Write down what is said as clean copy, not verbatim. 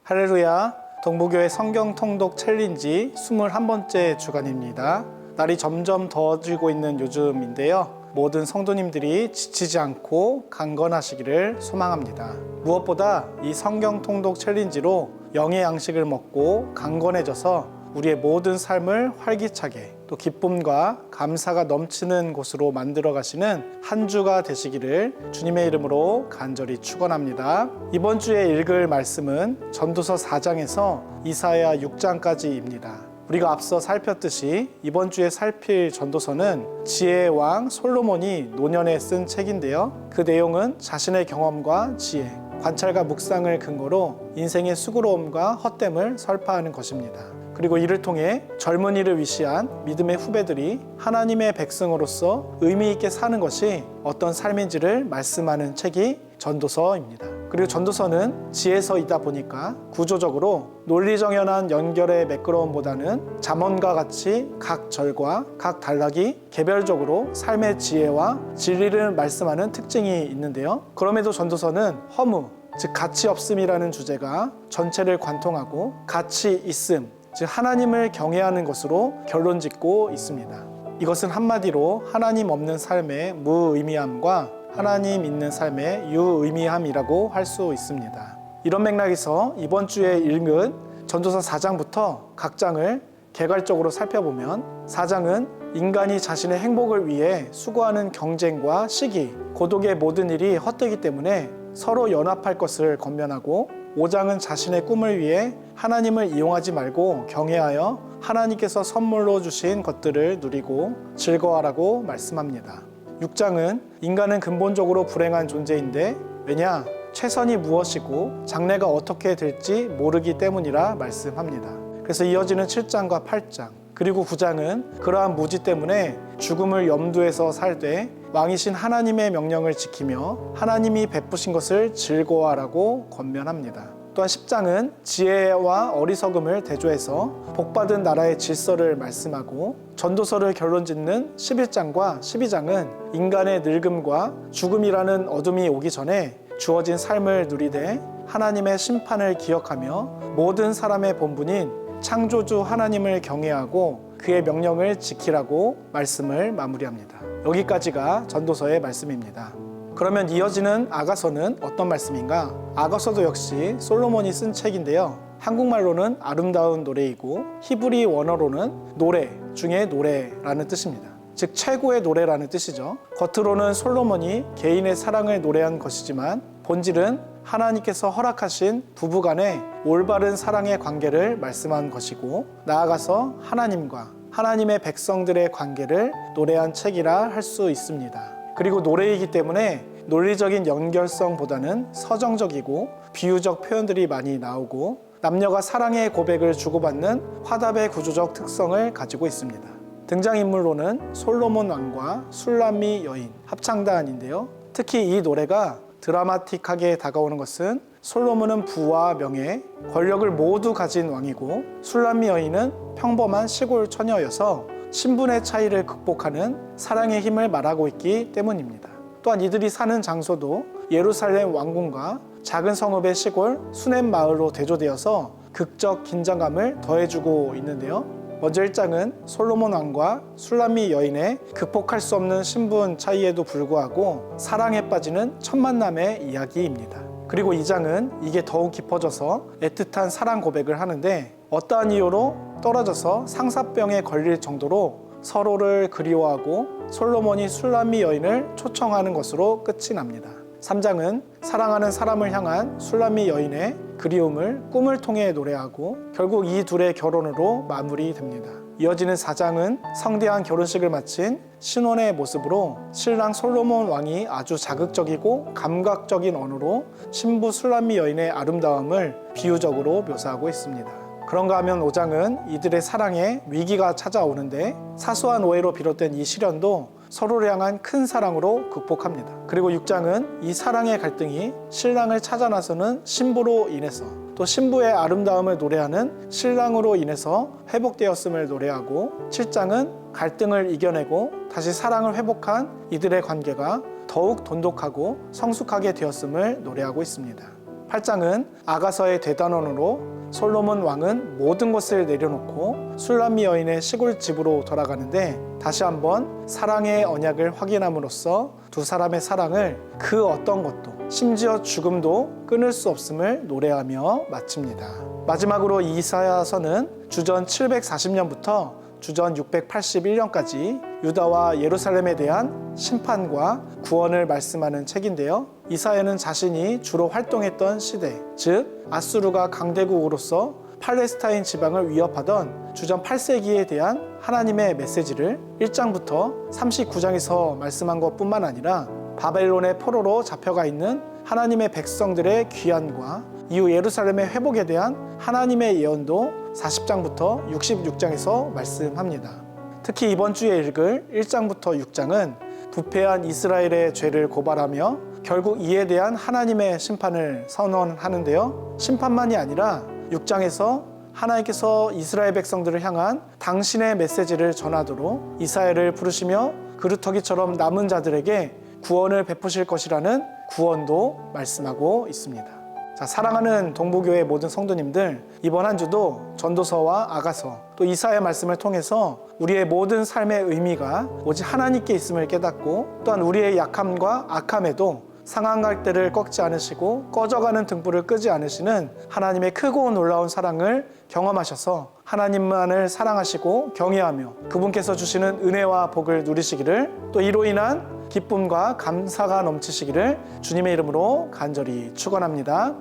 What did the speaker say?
할렐루야, 동부교회 성경 통독 챌린지 21번째 주간입니다. 날이 점점 더워지고 있는 요즘인데요. 모든 성도님들이 지치지 않고 강건하시기를 소망합니다. 무엇보다 이 성경 통독 챌린지로 영의 양식을 먹고 강건해져서 우리의 모든 삶을 활기차게 또 기쁨과 감사가 넘치는 곳으로 만들어 가시는 한 주가 되시기를 주님의 이름으로 간절히 축원합니다. 이번 주에 읽을 말씀은 전도서 4장에서 이사야 6장까지입니다. 우리가 앞서 살폈듯이 이번 주에 살필 전도서는 지혜의 왕 솔로몬이 노년에 쓴 책인데요. 그 내용은 자신의 경험과 지혜, 관찰과 묵상을 근거로 인생의 수고로움과 헛됨을 설파하는 것입니다. 그리고 이를 통해 젊은이를 위시한 믿음의 후배들이 하나님의 백성으로서 의미 있게 사는 것이 어떤 삶인지를 말씀하는 책이 전도서입니다. 그리고 전도서는 지혜서이다 보니까 구조적으로 논리정연한 연결의 매끄러움보다는 잠언과 같이 각 절과 각 단락이 개별적으로 삶의 지혜와 진리를 말씀하는 특징이 있는데요. 그럼에도 전도서는 허무, 즉 가치 없음이라는 주제가 전체를 관통하고 가치 있음, 즉 하나님을 경외하는 것으로 결론짓고 있습니다. 이것은 한마디로 하나님 없는 삶의 무의미함과 하나님 있는 삶의 유의미함이라고 할 수 있습니다. 이런 맥락에서 이번 주에 읽은 전도서 4장부터 각 장을 개괄적으로 살펴보면 4장은 인간이 자신의 행복을 위해 수고하는 경쟁과 시기, 고독의 모든 일이 헛되기 때문에 서로 연합할 것을 권면하고 5장은 자신의 꿈을 위해 하나님을 이용하지 말고 경외하여 하나님께서 선물로 주신 것들을 누리고 즐거워하라고 말씀합니다. 6장은 인간은 근본적으로 불행한 존재인데 왜냐? 최선이 무엇이고 장래가 어떻게 될지 모르기 때문이라 말씀합니다. 그래서 이어지는 7장과 8장 그리고 9장은 그러한 무지 때문에 죽음을 염두에서 살되 왕이신 하나님의 명령을 지키며 하나님이 베푸신 것을 즐거워하라고 권면합니다. 또한 10장은 지혜와 어리석음을 대조해서 복받은 나라의 질서를 말씀하고 전도서를 결론짓는 11장과 12장은 인간의 늙음과 죽음이라는 어둠이 오기 전에 주어진 삶을 누리되 하나님의 심판을 기억하며 모든 사람의 본분인 창조주 하나님을 경외하고 그의 명령을 지키라고 말씀을 마무리합니다. 여기까지가 전도서의 말씀입니다. 그러면 이어지는 아가서는 어떤 말씀인가? 아가서도 역시 솔로몬이 쓴 책인데요. 한국말로는 아름다운 노래이고 히브리 원어로는 노래 중에 노래라는 뜻입니다. 즉 최고의 노래라는 뜻이죠. 겉으로는 솔로몬이 개인의 사랑을 노래한 것이지만 본질은 하나님께서 허락하신 부부간의 올바른 사랑의 관계를 말씀한 것이고 나아가서 하나님과 하나님의 백성들의 관계를 노래한 책이라 할 수 있습니다. 그리고 노래이기 때문에 논리적인 연결성보다는 서정적이고 비유적 표현들이 많이 나오고 남녀가 사랑의 고백을 주고받는 화답의 구조적 특성을 가지고 있습니다. 등장인물로는 솔로몬 왕과 술람미 여인, 합창단인데요. 특히 이 노래가 드라마틱하게 다가오는 것은 솔로몬은 부와 명예, 권력을 모두 가진 왕이고 술람미 여인은 평범한 시골 처녀여서 신분의 차이를 극복하는 사랑의 힘을 말하고 있기 때문입니다. 또한 이들이 사는 장소도 예루살렘 왕궁과 작은 성읍의 시골 수넴 마을로 대조되어서 극적 긴장감을 더해주고 있는데요. 먼저 1장은 솔로몬 왕과 술람미 여인의 극복할 수 없는 신분 차이에도 불구하고 사랑에 빠지는 첫 만남의 이야기입니다. 그리고 2장은 이게 더욱 깊어져서 애틋한 사랑 고백을 하는데 어떠한 이유로 떨어져서 상사병에 걸릴 정도로 서로를 그리워하고 솔로몬이 술람미 여인을 초청하는 것으로 끝이 납니다. 3장은 사랑하는 사람을 향한 술람미 여인의 그리움을 꿈을 통해 노래하고 결국 이 둘의 결혼으로 마무리됩니다. 이어지는 4장은 성대한 결혼식을 마친 신혼의 모습으로 신랑 솔로몬 왕이 아주 자극적이고 감각적인 언어로 신부 술람미 여인의 아름다움을 비유적으로 묘사하고 있습니다. 그런가 하면 5장은 이들의 사랑에 위기가 찾아오는데 사소한 오해로 비롯된 이 시련도 서로를 향한 큰 사랑으로 극복합니다. 그리고 6장은 이 사랑의 갈등이 신랑을 찾아 나서는 신부로 인해서 또 신부의 아름다움을 노래하는 신랑으로 인해서 회복되었음을 노래하고 7장은 갈등을 이겨내고 다시 사랑을 회복한 이들의 관계가 더욱 돈독하고 성숙하게 되었음을 노래하고 있습니다. 8장은 아가서의 대단원으로 솔로몬 왕은 모든 것을 내려놓고 술람미 여인의 시골 집으로 돌아가는데 다시 한번 사랑의 언약을 확인함으로써 두 사람의 사랑을 그 어떤 것도 심지어 죽음도 끊을 수 없음을 노래하며 마칩니다. 마지막으로 이사야서는 주전 740년부터 주전 681년까지 유다와 예루살렘에 대한 심판과 구원을 말씀하는 책인데요. 이사야는 자신이 주로 활동했던 시대, 즉 아수르가 강대국으로서 팔레스타인 지방을 위협하던 주전 8세기에 대한 하나님의 메시지를 1장부터 39장에서 말씀한 것뿐만 아니라 바벨론의 포로로 잡혀가 있는 하나님의 백성들의 귀환과 이후 예루살렘의 회복에 대한 하나님의 예언도 40장부터 66장에서 말씀합니다. 특히 이번 주에 읽을 1장부터 6장은 부패한 이스라엘의 죄를 고발하며 결국 이에 대한 하나님의 심판을 선언하는데요. 심판만이 아니라 6장에서 하나님께서 이스라엘 백성들을 향한 당신의 메시지를 전하도록 이사야를 부르시며 그루터기처럼 남은 자들에게 구원을 베푸실 것이라는 구원도 말씀하고 있습니다. 자, 사랑하는 동부교회 모든 성도님들, 이번 한 주도 전도서와 아가서 또 이사야 말씀을 통해서 우리의 모든 삶의 의미가 오직 하나님께 있음을 깨닫고 또한 우리의 약함과 악함에도 상한 갈대를 꺾지 않으시고 꺼져가는 등불을 끄지 않으시는 하나님의 크고 놀라운 사랑을 경험하셔서 하나님만을 사랑하시고 경외하며 그분께서 주시는 은혜와 복을 누리시기를, 또 이로 인한 기쁨과 감사가 넘치시기를 주님의 이름으로 간절히 축원합니다.